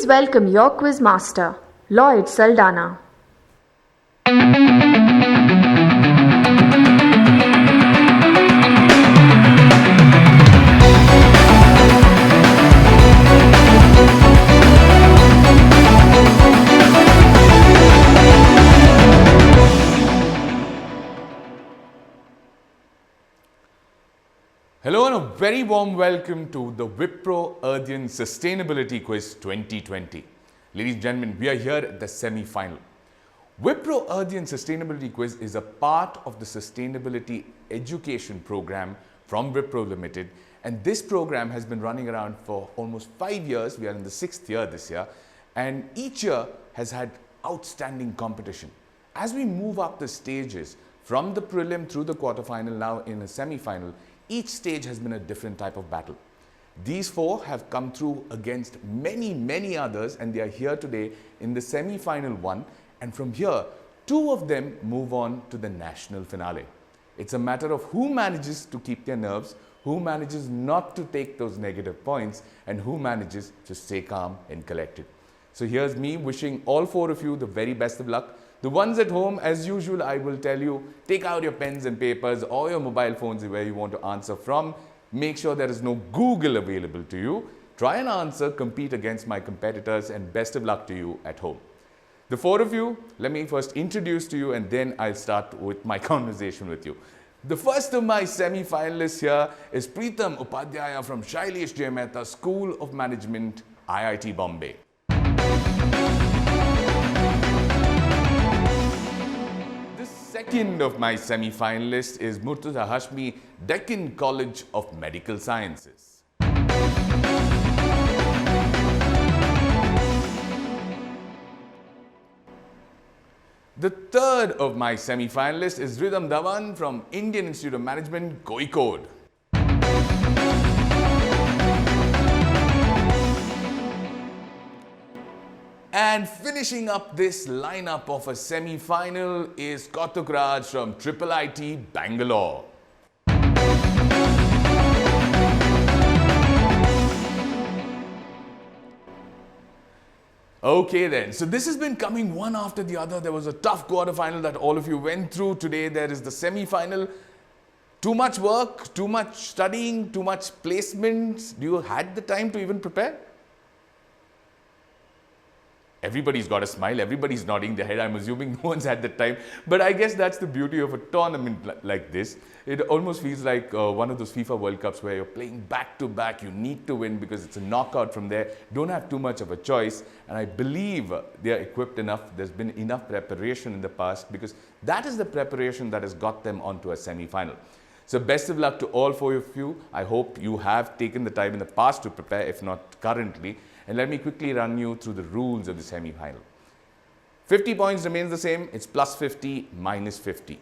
Please welcome your quiz master, Lloyd Saldana. Hello and a very warm welcome to the Wipro Ardhian Sustainability Quiz 2020. Ladies and gentlemen, we are here at the semi-final. Wipro Ardhian Sustainability Quiz is a part of the Sustainability Education Program from Wipro Limited, and this program has been running around for almost 5 years. We are in the 6th year this year, and each year has had outstanding competition. As we move up the stages from the prelim through the quarterfinal, now in a semi-final, each stage has been a different type of battle. These four have come through against many others, and they are here today in the semi-final one, and from here, two of them move on to the national finale. It's a matter of who manages to keep their nerves, who manages not to take those negative points, and who manages to stay calm and collected. So here's me wishing all four of you the very best of luck. The ones at home, as usual, I will tell you, take out your pens and papers or your mobile phones where you want to answer from. Make sure there is no Google available to you. Try and answer, compete against my competitors, and best of luck to you at home. The four of you, let me first introduce to you and then I'll start with my conversation with you. The first of my semi-finalists here is Preetham Upadhyaya from Shailesh J. Mehta School of Management, IIT Bombay. Second of my semi-finalists is Murtaza Hashmi, Deccan College of Medical Sciences. The third of my semi-finalists is Ridham Dhawan from Indian Institute of Management, Kozhikode. And finishing up this lineup of a semi-final is Kautuk Raj from IIIT Bangalore. Okay then, so this has been coming one after the other. There was a tough quarterfinal that all of you went through. Today there is the semi-final. Too much work, too much studying, too much placements. Do you had the time to even prepare? Everybody's got a smile, everybody's nodding their head. I'm assuming no one's had the time. But I guess that's the beauty of a tournament like this. It almost feels like one of those FIFA World Cups where you're playing back to back. You need to win because it's a knockout from there. Don't have too much of a choice. And I believe they're equipped enough. There's been enough preparation in the past because that is the preparation that has got them onto a semi-final. So best of luck to all four of you. I hope you have taken the time in the past to prepare, if not currently. And let me quickly run you through the rules of the semi-final. 50 points remains the same. It's plus 50, minus 50.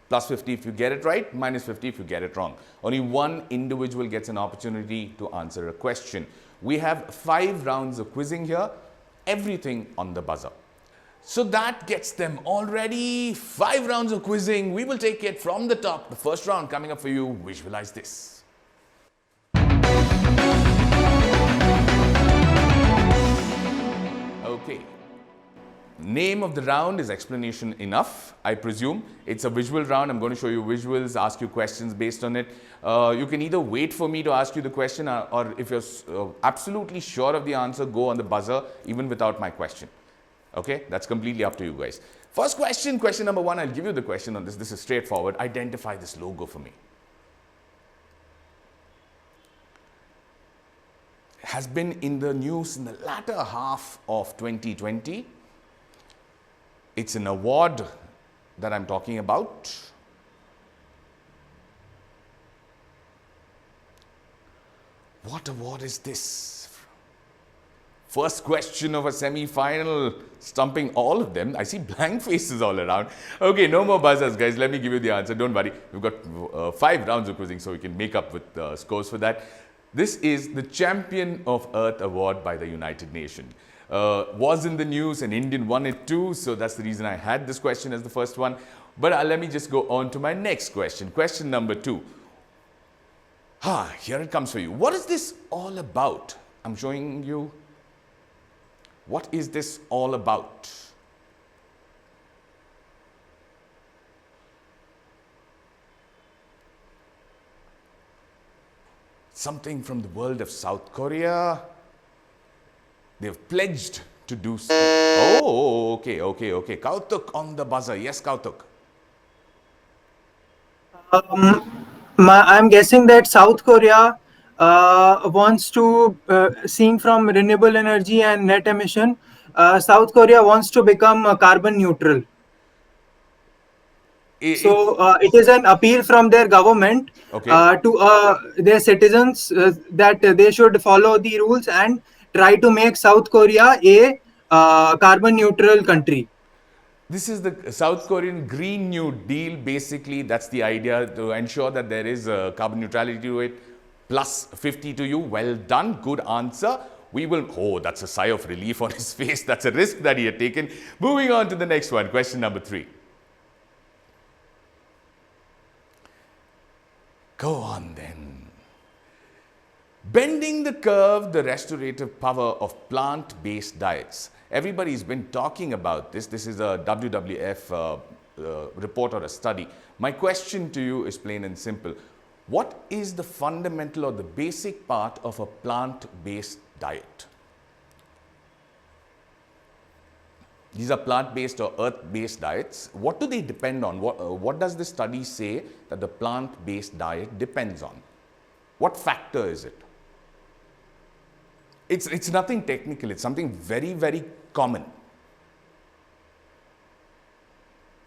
Plus 50 if you get it right, minus 50 if you get it wrong. Only one individual gets an opportunity to answer a question. We have 5 rounds of quizzing here, everything on the buzzer. So that gets them all ready. 5 rounds of quizzing. We will take it from the top. The first round coming up for you. Visualize this. Okay. Name of the round is explanation enough, I presume. It's a visual round. I'm going to show you visuals, ask you questions based on it. You can either wait for me to ask you the question or if you're absolutely sure of the answer, go on the buzzer even without my question. Okay, that's completely up to you guys. First question, question number 1. I'll give you the question on this. This is straightforward. Identify this logo for me. Has been in the news in the latter half of 2020. It's an award that I'm talking about. What award is this? First question of a semi-final, stumping all of them. I see blank faces all around. Okay, no more buzzers, guys. Let me give you the answer. Don't worry. We've got 5 rounds of quizzing, so we can make up with scores for that. This is the Champion of Earth Award by the United Nations. Was in the news, an Indian won it too, so that's the reason I had this question as the first one. But let me just go on to my next question. Question number 2. Here it comes for you. What is this all about? I'm showing you What is this all about? Something from the world of South Korea. They've pledged to do so. Oh, okay. Kautuk on the buzzer. Yes, Kautuk. I'm guessing that South Korea wants to, seeing from renewable energy and net emission, South Korea wants to become carbon neutral. So it is an appeal from their government to their citizens that they should follow the rules and try to make South Korea a carbon neutral country. This is the South Korean Green New Deal. Basically, that's the idea, to ensure that there is carbon neutrality to it. Plus 50 to you. Well done. Good answer. We will. Oh, that's a sigh of relief on his face. That's a risk that he had taken. Moving on to the next one. Question number 3. Go on then. Bending the curve, the restorative power of plant-based diets. Everybody's been talking about this. This is a WWF report or a study. My question to you is plain and simple. What is the fundamental or the basic part of a plant-based diet? These are plant-based or earth-based diets. What do they depend on? What does the study say that the plant-based diet depends on? What factor is it? It's nothing technical. It's something very, very common.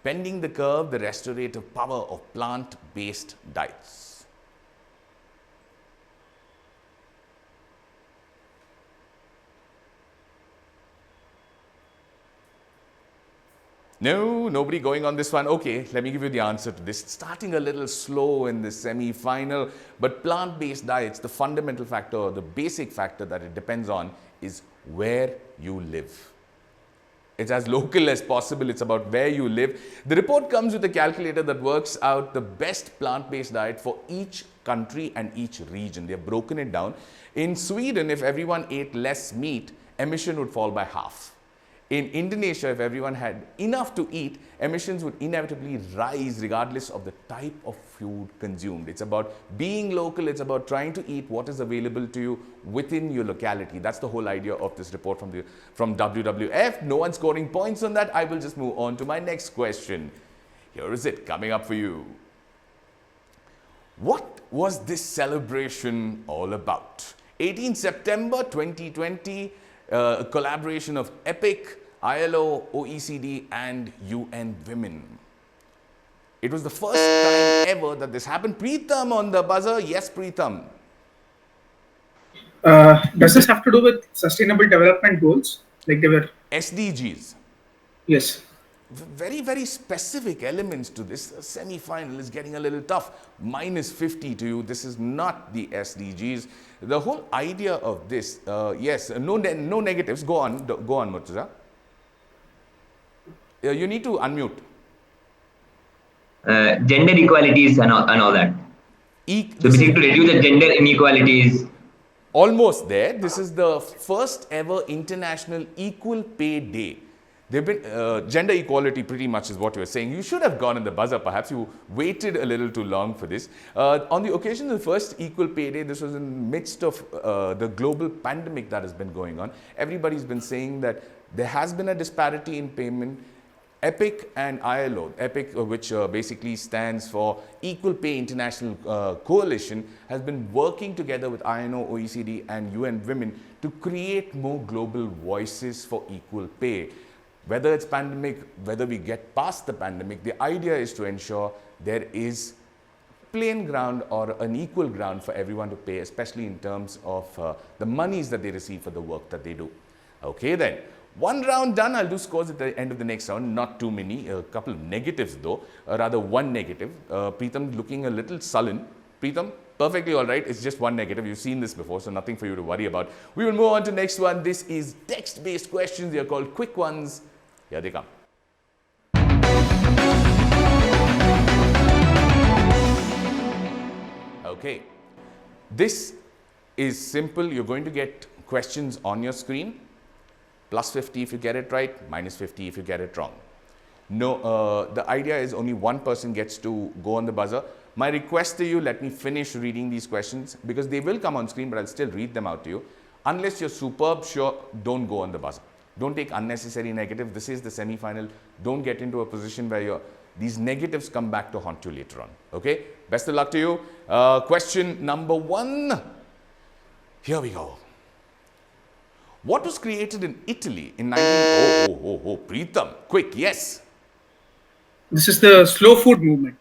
Bending the curve, the restorative power of plant-based diets. No, nobody going on this one. Okay, let me give you the answer to this. Starting a little slow in the semi-final, but plant-based diets, the fundamental factor or the basic factor that it depends on is where you live. It's as local as possible. It's about where you live. The report comes with a calculator that works out the best plant-based diet for each country and each region. They've broken it down. In Sweden, if everyone ate less meat, emission would fall by half. In Indonesia, if everyone had enough to eat, emissions would inevitably rise regardless of the type of food consumed. It's about being local. It's about trying to eat what is available to you within your locality. That's the whole idea of this report from WWF. No one scoring points on that. I will just move on to my next question. Here is it coming up for you. What was this celebration all about? 18 September 2020. A collaboration of EPIC, ILO, OECD and UN Women. It was the first time ever that this happened. Preetham on the buzzer. Yes, Preetham. Does this have to do with sustainable development goals? Like they were SDGs. Yes. Very, very specific elements to this. The semi-final is getting a little tough. Minus 50 to you. This is not the SDGs. The whole idea of this, yes, no negatives. Go on, Murtaza. You need to unmute. Gender equalities and all that. So basically to reduce the gender inequalities. Almost there. This is the first ever International Equal Pay Day. They've been gender equality pretty much is what you were saying. You should have gone in the buzzer. Perhaps you waited a little too long for this. On the occasion of the first Equal Pay Day, this was in the midst of the global pandemic that has been going on. Everybody's been saying that there has been a disparity in payment. EPIC and ILO, EPIC, which basically stands for Equal Pay International Coalition, has been working together with ILO, OECD and UN Women to create more global voices for equal pay. Whether it's pandemic, whether we get past the pandemic, the idea is to ensure there is plain ground or an equal ground for everyone to pay, especially in terms of the monies that they receive for the work that they do. Okay then, one round done. I'll do scores at the end of the next round, not too many, a couple of negatives though, rather one negative. Preetham looking a little sullen. Preetham, perfectly all right. It's just one negative. You've seen this before, so nothing for you to worry about. We will move on to next one. This is text-based questions. They are called quick ones. Here they come. Okay. This is simple. You're going to get questions on your screen. Plus 50 if you get it right, minus 50 if you get it wrong. No, the idea is only one person gets to go on the buzzer. My request to you, let me finish reading these questions because they will come on screen, but I'll still read them out to you. Unless you're superb sure, don't go on the buzzer. Don't take unnecessary negative. This is the semi-final. Don't get into a position where these negatives come back to haunt you later on. Okay? Best of luck to you. Question number 1. Here we go. What was created in Italy in 19... Preetham, quick, yes. This is the slow food movement.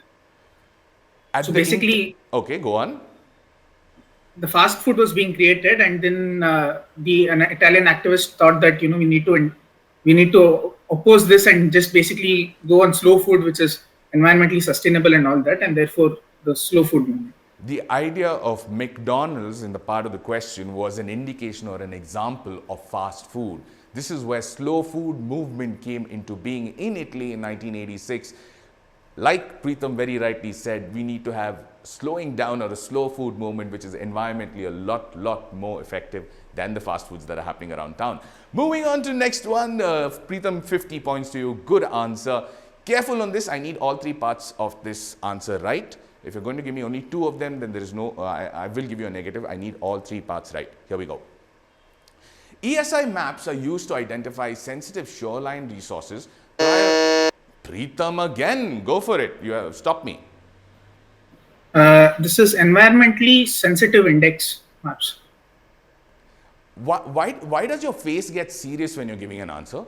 At so basically... Okay, go on. The fast food was being created, and then an Italian activist thought that we need to oppose this and just basically go on slow food, which is environmentally sustainable and all that, and therefore the slow food movement. The idea of McDonald's in the part of the question was an indication or an example of fast food. This is where slow food movement came into being in Italy in 1986. Like Preetham very rightly said, we need to have slowing down or a slow food movement which is environmentally a lot more effective than the fast foods that are happening around town. Moving on to next one, Preetham, 50 points to you, good answer. Careful on this, I need all 3 parts of this answer right. If you're going to give me only 2 of them, then there is no, I will give you a negative. I need all 3 parts right. Here we go. ESI maps are used to identify sensitive shoreline resources. Preetham again, go for it. You have stopped me. This is environmentally sensitive index maps. Why does your face get serious when you're giving an answer?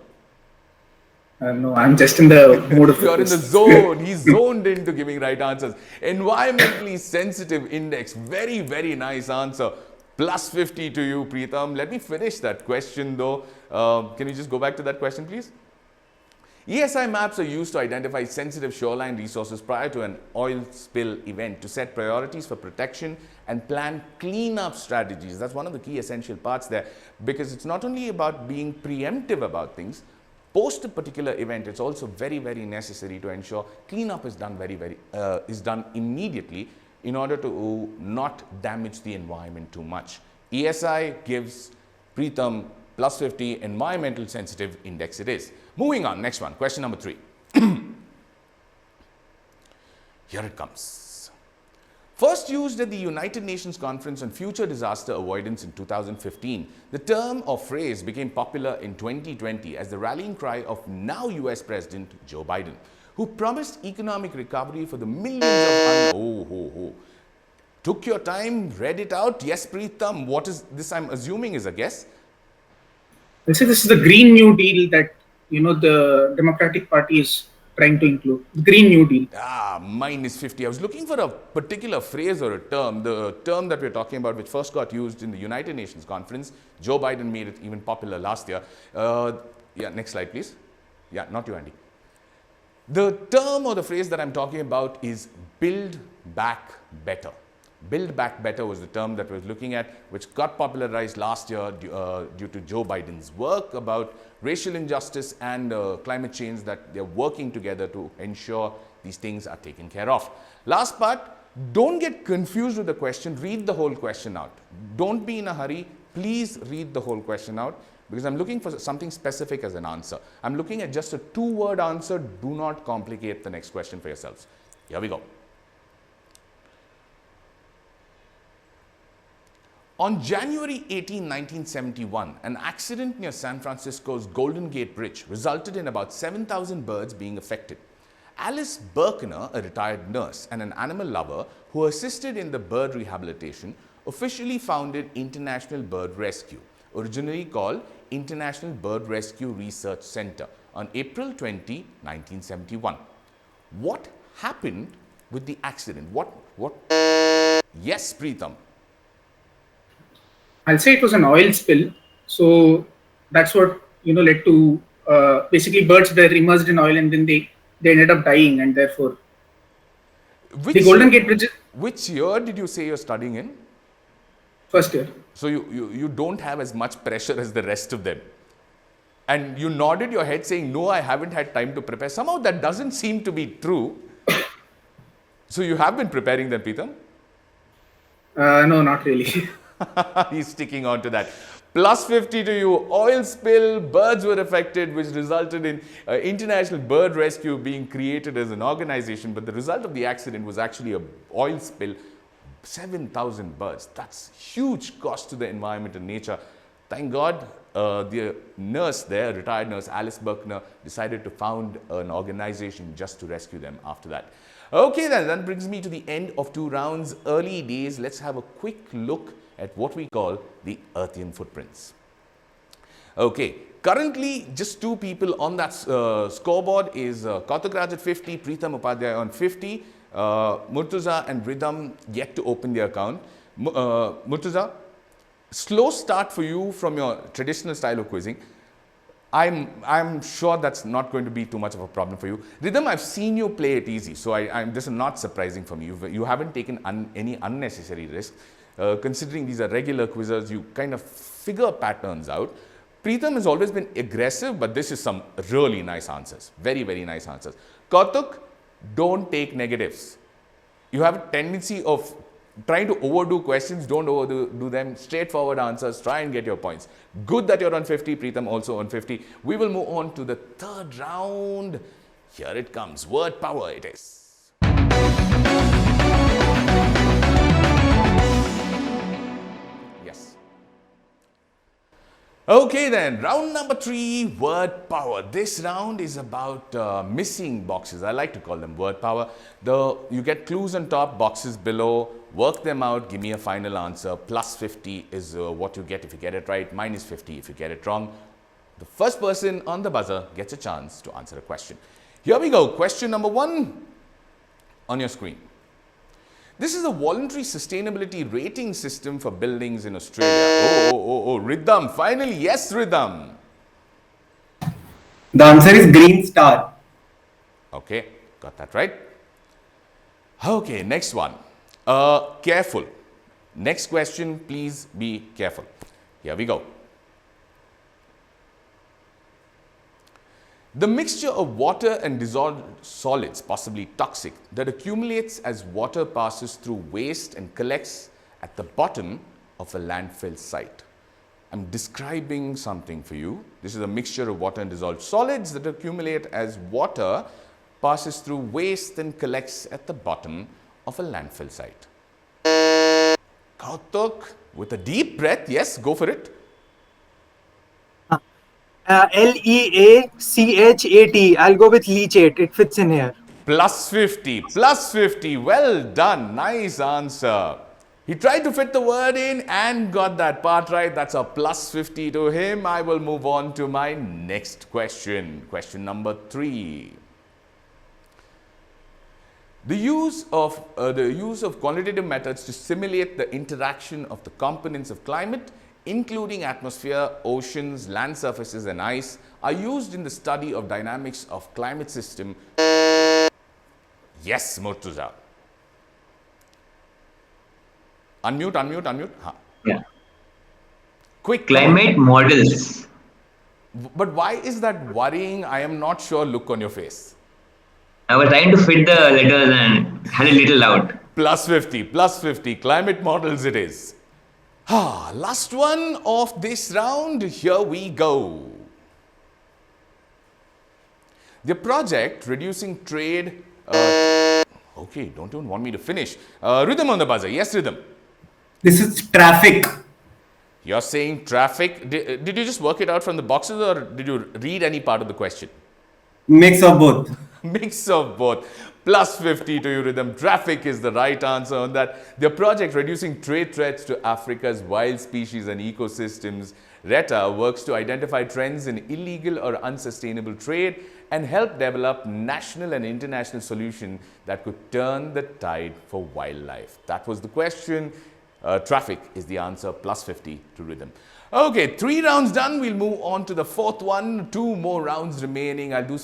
No, I'm just in the mode of... You're in the zone. He's zoned into giving right answers. Environmentally sensitive index. Very, very nice answer. Plus 50 to you, Preetham. Let me finish that question though. Can you just go back to that question, please? ESI maps are used to identify sensitive shoreline resources prior to an oil spill event to set priorities for protection and plan cleanup strategies. That's one of the key essential parts there, because it's not only about being preemptive about things. Post a particular event, it's also very, very necessary to ensure cleanup is done is done immediately in order to not damage the environment too much. ESI gives Preetham plus 50, environmental sensitive index it is. Moving on, next one, question number 3. Here it comes. First used at the United Nations Conference on Future Disaster Avoidance in 2015, the term or phrase became popular in 2020 as the rallying cry of now US President Joe Biden, who promised economic recovery for the millions of... Took your time, read it out. Yes, Preetham, what is this? I'm assuming is a guess. I'll say this is the Green New Deal that the Democratic Party is trying to include. Green New Deal. Minus 50. I was looking for a particular phrase or a term. The term that we're talking about, which first got used in the United Nations Conference. Joe Biden made it even popular last year. Yeah, next slide, please. Yeah, not you, Andy. The term or the phrase that I'm talking about is Build Back Better. Build Back Better was the term that we're looking at, which got popularized last year due to Joe Biden's work about racial injustice and climate change, that they're working together to ensure these things are taken care of. Last part, don't get confused with the question. Read the whole question out. Don't be in a hurry. Please read the whole question out, because I'm looking for something specific as an answer. I'm looking at just a 2-word answer. Do not complicate the next question for yourselves. Here we go. On January 18, 1971, an accident near San Francisco's Golden Gate Bridge resulted in about 7,000 birds being affected. Alice Berkner, a retired nurse and an animal lover who assisted in the bird rehabilitation, officially founded International Bird Rescue, originally called International Bird Rescue Research Center, on April 20, 1971. What happened with the accident? What? Yes, Preetham. I'll say it was an oil spill. So that's what led to basically birds were immersed in oil and then they ended up dying, and therefore the Golden Gate Bridge. Which year did you say you're studying in? First year. So you don't have as much pressure as the rest of them. And you nodded your head saying, no, I haven't had time to prepare. Somehow that doesn't seem to be true. So you have been preparing then, Preetham? No, not really. He's sticking on to that. Plus 50 to you. Oil spill, birds were affected, which resulted in International Bird Rescue being created as an organization. But the result of the accident was actually an oil spill. 7,000 birds. That's huge cost to the environment and nature. Thank God, the nurse there, retired nurse Alice Buckner, decided to found an organization just to rescue them after that. Okay, then that brings me to the end of 2 rounds. Early days. Let's have a quick look at what we call the Earthian footprints. Okay, currently just 2 people on that scoreboard is Kautuk Raj at 50, Preetham Upadhyay on 50, Murtuza and Rhythm yet to open their account. Murtuza, slow start for you from your traditional style of quizzing. I'm sure that's not going to be too much of a problem for you. Rhythm, I've seen you play it easy, so this is not surprising for me. You haven't taken any unnecessary risk. Considering these are regular quizzers, you kind of figure patterns out. Preetham has always been aggressive, but this is some really nice answers. Very, very nice answers. Kautuk, don't take negatives. You have a tendency of trying to overdo questions. Don't overdo them. Straightforward answers. Try and get your points. Good that you're on 50. Preetham also on 50. We will move on to the 3rd round. Here it comes. Word power it is. Okay then, round number 3, word power. This round is about missing boxes. I like to call them word power. You get clues on top, boxes below, work them out, give me a final answer. Plus 50 is what you get if you get it right, minus 50 if you get it wrong. The first person on the buzzer gets a chance to answer a question. Here we go, question number 1 on your screen. This is a voluntary sustainability rating system for buildings in Australia. Oh, Rhythm. Finally, yes, Rhythm. The answer is Green Star. Okay, got that right. Okay, next one. Careful. Next question, please be careful. Here we go. The mixture of water and dissolved solids, possibly toxic, that accumulates as water passes through waste and collects at the bottom of a landfill site. I'm describing something for you. This is a mixture of water and dissolved solids that accumulate as water passes through waste and collects at the bottom of a landfill site. Kautuk, with a deep breath, yes, go for it. Leachat. I'll go with leachate. It fits in here. Plus 50. Plus 50. Well done. Nice answer. He tried to fit the word in and got that part right. That's a plus 50 to him. I will move on to my next question. Question number 3. The use of quantitative methods to simulate the interaction of the components of climate, including atmosphere, oceans, land surfaces and ice, are used in the study of dynamics of climate system. Yes, Murtuza. Unmute. Yeah. Quick. Climate models. But why is that worrying? I am not sure look on your face. I was trying to fit the letters and had a little out. Plus 50. Plus 50. Climate models it is. Last one of this round, here we go. The project reducing trade. Okay, don't even want me to finish. Rhythm on the buzzer. Yes, Rhythm. This is traffic. You're saying traffic. Did you just work it out from the boxes or did you read any part of the question? Mix of both. Mix of both. Plus 50 to you, Rhythm. Traffic is the right answer on that. The project reducing trade threats to Africa's wild species and ecosystems, RETA, works to identify trends in illegal or unsustainable trade and help develop national and international solutions that could turn the tide for wildlife. That was the question. Traffic is the answer. Plus 50 to Rhythm. Okay, 3 rounds done. We'll move on to the 4th one. 2 more rounds remaining. I'll do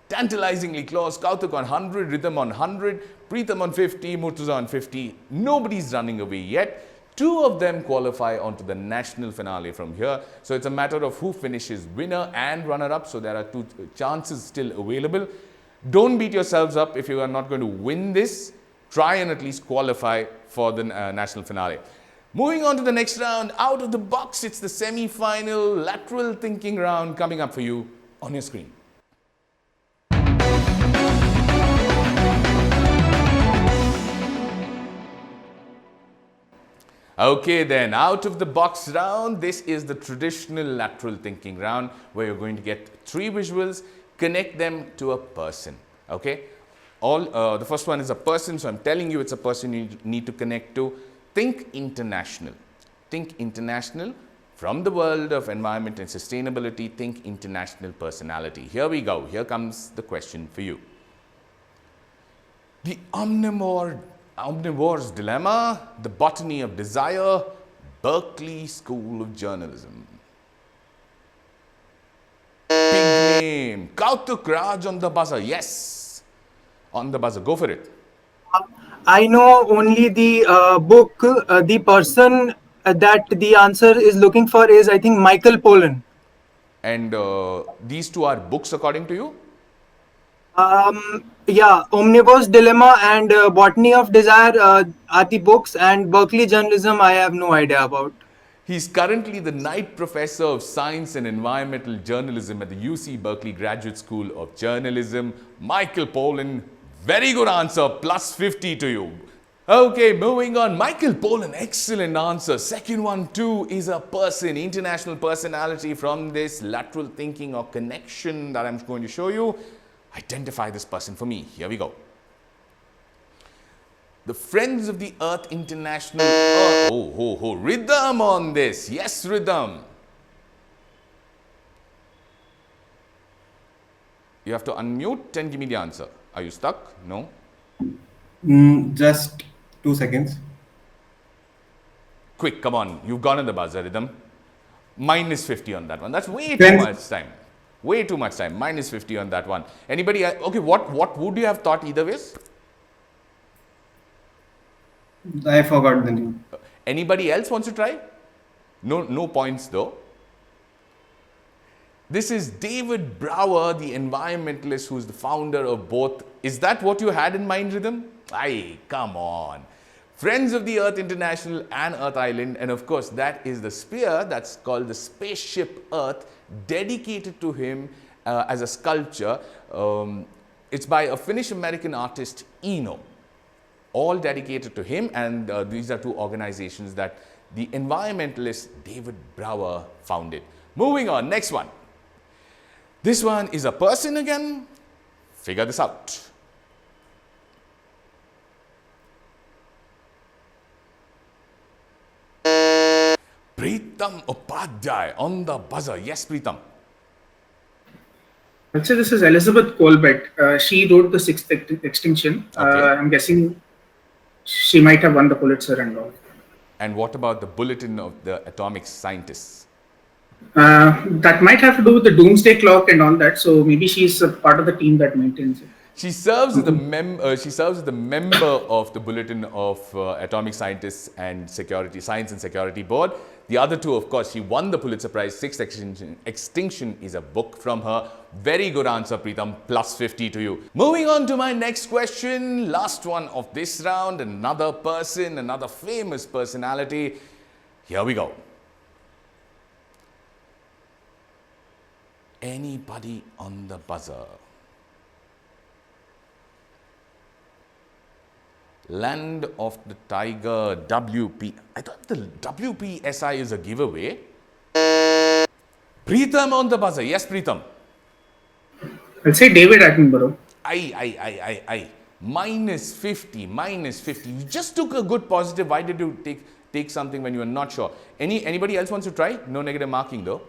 tantalizingly close. Kautuk on 100, Rhythm on 100, Preetham on 50, Murtuza on 50. Nobody's running away yet. 2 of them qualify onto the national finale from here. So it's a matter of who finishes winner and runner-up. So there are 2 chances still available. Don't beat yourselves up if you are not going to win this. Try and at least qualify for the national finale. Moving on to the next round, out of the box, it's the semi-final lateral thinking round coming up for you on your screen. Okay then, out of the box round, this is the traditional lateral thinking round where you're going to get 3 visuals, connect them to a person, okay? The first one is a person, so I'm telling you it's a person you need to connect to. Think international. Think international. From the world of environment and sustainability, think international personality. Here we go. Here comes the question for you. The omnivore's dilemma, the botany of desire, Berkeley School of Journalism. Big name. Kautuk Raj on the buzzer. Yes. On the buzzer. Go for it. I know only the book. The person that the answer is looking for is, I think, Michael Pollan. And these 2 are books according to you? Yeah, Omnivore's Dilemma and Botany of Desire are the books, and Berkeley Journalism I have no idea about. He's currently the Knight Professor of Science and Environmental Journalism at the UC Berkeley Graduate School of Journalism. Michael Pollan, very good answer, plus 50 to you. Okay, moving on. Michael Pollan, excellent answer. Second one too is a person, international personality from this lateral thinking or connection that I'm going to show you. Identify this person for me. Here we go. The Friends of the Earth International. Rhythm on this. Yes, rhythm. You have to unmute and give me the answer. Are you stuck? No? Just 2 seconds. Quick, come on. You've gone on the buzzer, rhythm. Minus 50 on that one. That's way too much time. Way too much time. Minus 50 on that one. Anybody? Okay, what would you have thought either ways? I forgot the name. Anybody else wants to try? No points though. This is David Brower, the environmentalist who's the founder of both. Is that what you had in mind, Rhythm? Aye, come on. Friends of the Earth International and Earth Island, and of course that is the sphere that's called the Spaceship Earth, dedicated to him as a sculpture. It's by a Finnish-American artist, Eno. All dedicated to him, and these are 2 organizations that the environmentalist David Brower founded. Moving on, next one. This one is a person again. Figure this out. Preetam Upadhyay on the buzzer. Yes, Preetam. I'd say this is Elizabeth Colbert. She wrote The Sixth Extinction. Okay. I'm guessing she might have won the Pulitzer and all. And what about the Bulletin of the Atomic Scientists? That might have to do with the Doomsday Clock and all that. So maybe she's a part of the team that maintains it. She serves as the member of the Bulletin of Atomic Scientists and Science and Security Board. The other 2, of course, she won the Pulitzer Prize. Sixth Extinction is a book from her. Very good answer, Preetam. Plus 50 to you. Moving on to my next question. Last one of this round. Another person, another famous personality. Here we go. Anybody on the buzzer? Land of the Tiger, WP. I thought the WPSI is a giveaway. Preetam on the buzzer. Yes, Preetam. I'll say David Attenborough. Aye. Minus 50. You just took a good positive. Why did you take something when you were not sure? Anybody else wants to try? No negative marking though.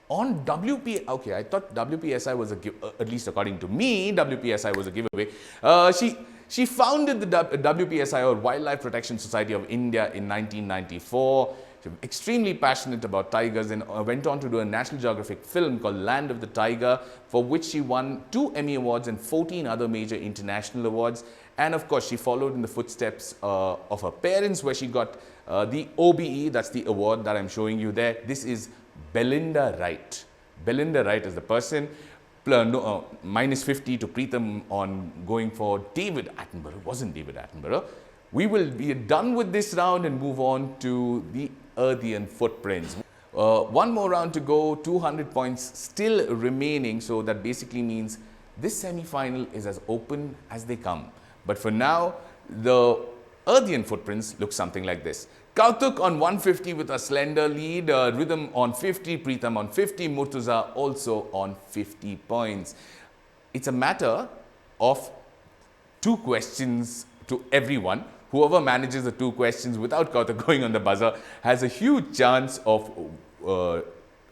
On WP, okay, I thought WPSI was at least according to me, WPSI was a giveaway. She founded the WPSI, or Wildlife Protection Society of India, in 1994. She was extremely passionate about tigers and went on to do a National Geographic film called Land of the Tiger, for which she won 2 Emmy Awards and 14 other major international awards. And of course, she followed in the footsteps of her parents, where she got the OBE, that's the award that I'm showing you there. This is Belinda Wright. Belinda Wright is the person. Minus 50 to Preetam on going for David Attenborough. Wasn't David Attenborough. We will be done with this round and move on to the Earthian footprints. One more round to go, 200 points still remaining, so that basically means this semi-final is as open as they come. But for now, the Earthian footprints look something like this. Kautuk on 150 with a slender lead, Rhythm on 50, Pritham on 50, Murtuza also on 50 points. It's a matter of 2 questions to everyone. Whoever manages the 2 questions without Kautuk going on the buzzer has a huge chance of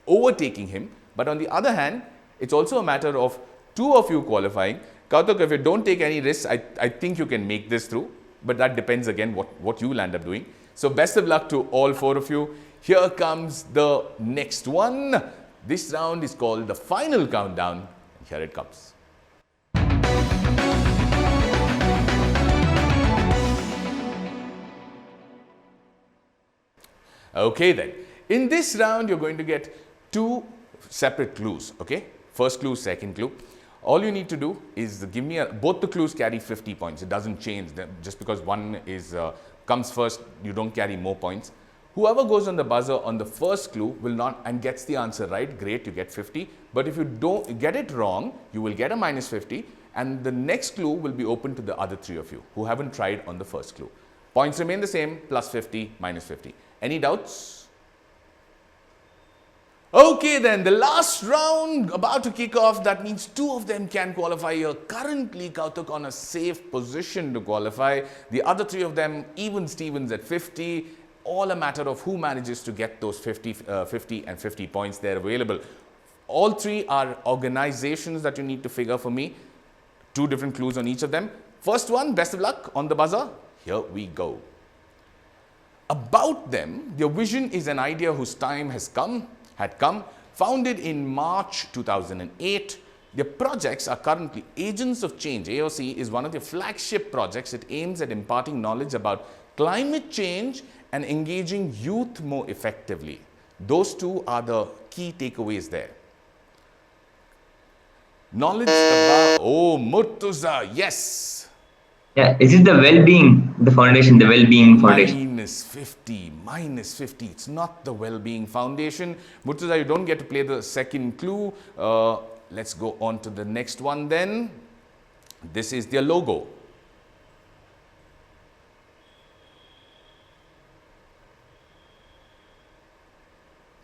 overtaking him. But on the other hand, it's also a matter of 2 of you qualifying. Kautuk, if you don't take any risks, I think you can make this through. But that depends again what you will end up doing. So best of luck to all 4 of you. Here comes the next one. This round is called the final countdown. Here it comes. Okay then. In this round, you're going to get 2 separate clues. Okay. First clue, second clue. All you need to do is give me both the clues carry 50 points. It doesn't change. Just because one is comes first, you don't carry more points. Whoever goes on the buzzer on the first clue will not and gets the answer right, great, you get 50. But if you don't get it wrong, you will get a minus 50, and the next clue will be open to the other 3 of you who haven't tried on the first clue. Points remain the same, plus 50, minus 50. Any doubts? Okay then, the last round about to kick off. That means 2 of them can qualify here. Currently, Kautuk on a safe position to qualify. The other 3 of them, even Stevens at 50. All a matter of who manages to get those 50 and 50 points there available. All 3 are organizations that you need to figure for me. 2 different clues on each of them. First one, best of luck on the buzzer. Here we go. About them, their vision is an idea whose time had come, founded in March 2008. Their projects are currently Agents of Change. AOC is one of their flagship projects. It aims at imparting knowledge about climate change and engaging youth more effectively. Those 2 are the key takeaways there. Knowledge about, Murtuza, yes. Yeah, is it the well-being, the foundation, the well-being foundation? Minus 50. It's not the well-being foundation. Murtuza, you don't get to play the second clue. Let's go on to the next one then. This is their logo.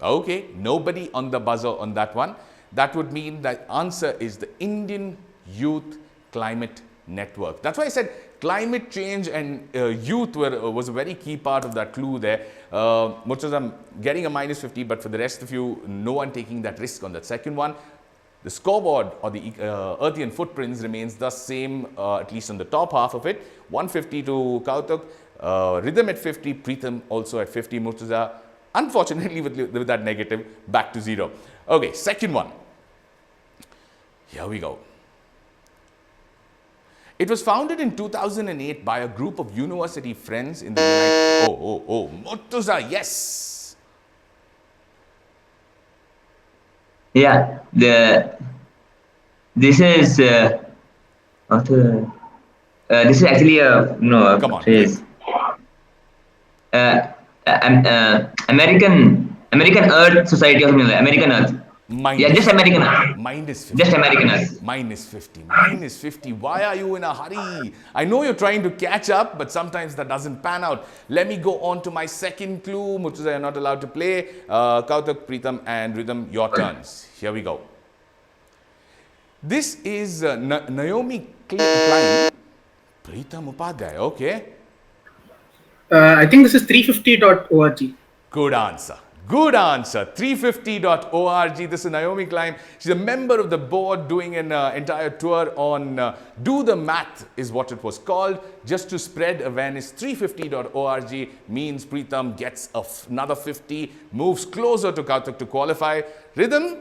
Okay, nobody on the buzzer on that one. That would mean the answer is the Indian Youth Climate Network. That's why I said climate change and youth was a very key part of that clue there. Murtuza getting a minus 50, but for the rest of you, no one taking that risk on that second one. The scoreboard or the Earthian footprints remains the same, at least on the top half of it. 150 to Kautuk, Rhythm at 50, Pritham also at 50, Murtuza, unfortunately with that negative, back to 0. Okay, second one. Here we go. It was founded in 2008 by a group of university friends in the United... Murtuza, yes! Yeah, this is actually a Come on. American Earth Society or something like American Earth. Just American Earth. Minus 50. Just American Earth. Minus 50. Minus 50. Why are you in a hurry? I know you're trying to catch up, but sometimes that doesn't pan out. Let me go on to my second clue. Murtuza, you're not allowed to play. Kautuk, Pritham and Rhythm, your turns. Here we go. This is Naomi Klein. Pritham Upadhyay, okay. I think this is 350.org. Good answer. Good answer. 350.org. This is Naomi Klein. She's a member of the board doing an entire tour on Do the Math is what it was called. Just to spread awareness, 350.org means Pritham gets another 50, moves closer to Kautuk to qualify. Rhythm,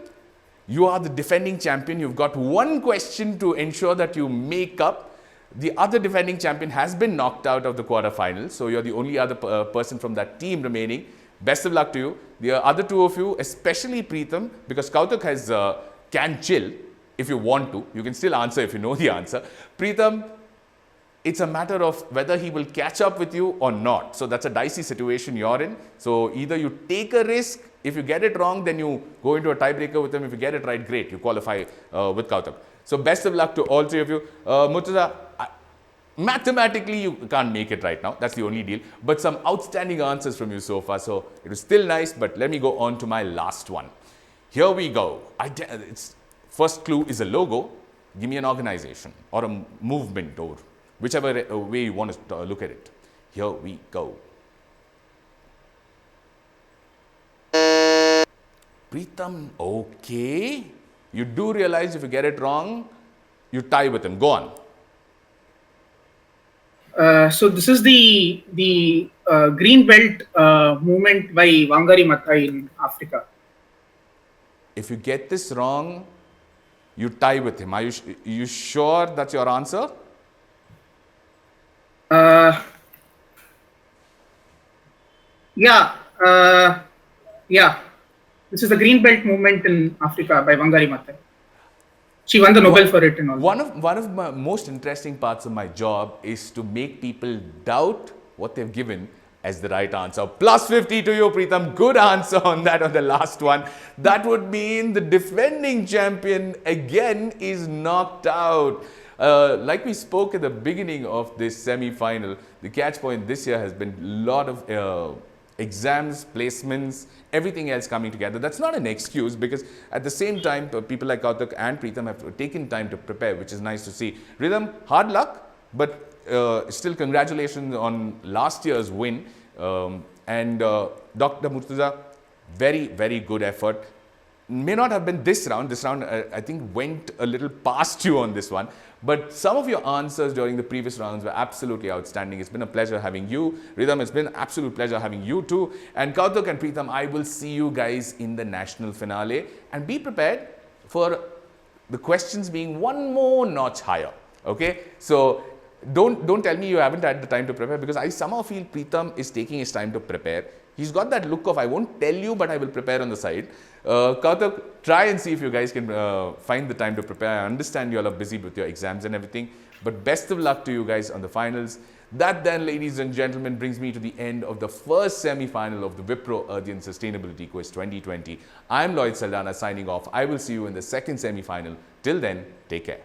you are the defending champion. You've got 1 question to ensure that you make up. The other defending champion has been knocked out of the quarterfinals, so you're the only other person from that team remaining. Best of luck to you. The other 2 of you, especially Pritham, because Kautuk has can chill if you want to. You can still answer if you know the answer. Pritham, it's a matter of whether he will catch up with you or not. So that's a dicey situation you're in. So either you take a risk. If you get it wrong, then you go into a tiebreaker with him. If you get it right, great. You qualify with Kautuk. So best of luck to all three of you. Murtuza, mathematically, you can't make it right now. That's the only deal. But some outstanding answers from you so far. So it was still nice, but let me go on to my last one. Here we go. First clue is a logo. Give me an organization or a movement or whichever way you want to look at it. Here we go. Preetham, okay. You do realize if you get it wrong, you tie with him. Go on. So this is the Green Belt movement by Wangari Maathai in Africa. If you get this wrong, you tie with him. Are you sure that's your answer? Yeah. This is the Green Belt movement in Africa by Wangari Maathai. She won the Nobel for it and all. One of my most interesting parts of my job is to make people doubt what they've given as the right answer. Plus 50 to you, Preetham. Good answer on that, on the last one. That would mean the defending champion again is knocked out. Like we spoke at the beginning of this semi-final, the catch point this year has been a lot of exams, placements, everything else coming together. That's not an excuse, because at the same time, people like Kautuk and Preetham have taken time to prepare, which is nice to see. Rhythm, hard luck, but still congratulations on last year's win. And Dr. Murtuza, very, very good effort. May not have been this round. This round, I think, went a little past you on this one. But some of your answers during the previous rounds were absolutely outstanding. It's been a pleasure having you. Rhythm, it's been an absolute pleasure having you too. And Kautuk and Preetham, I will see you guys in the national finale. And be prepared for the questions being one more notch higher. Okay? So don't tell me you haven't had the time to prepare, because I somehow feel Preetham is taking his time to prepare. He's got that look of, I won't tell you, but I will prepare on the side. Kautuk, try and see if you guys can find the time to prepare. I understand you all are busy with your exams and everything, but best of luck to you guys on the finals. That then, ladies and gentlemen, brings me to the end of the first semi-final of the Wipro Ardhian Sustainability Quiz 2020. I'm Lloyd Saldana signing off. I will see you in the second semi-final. Till then, take care.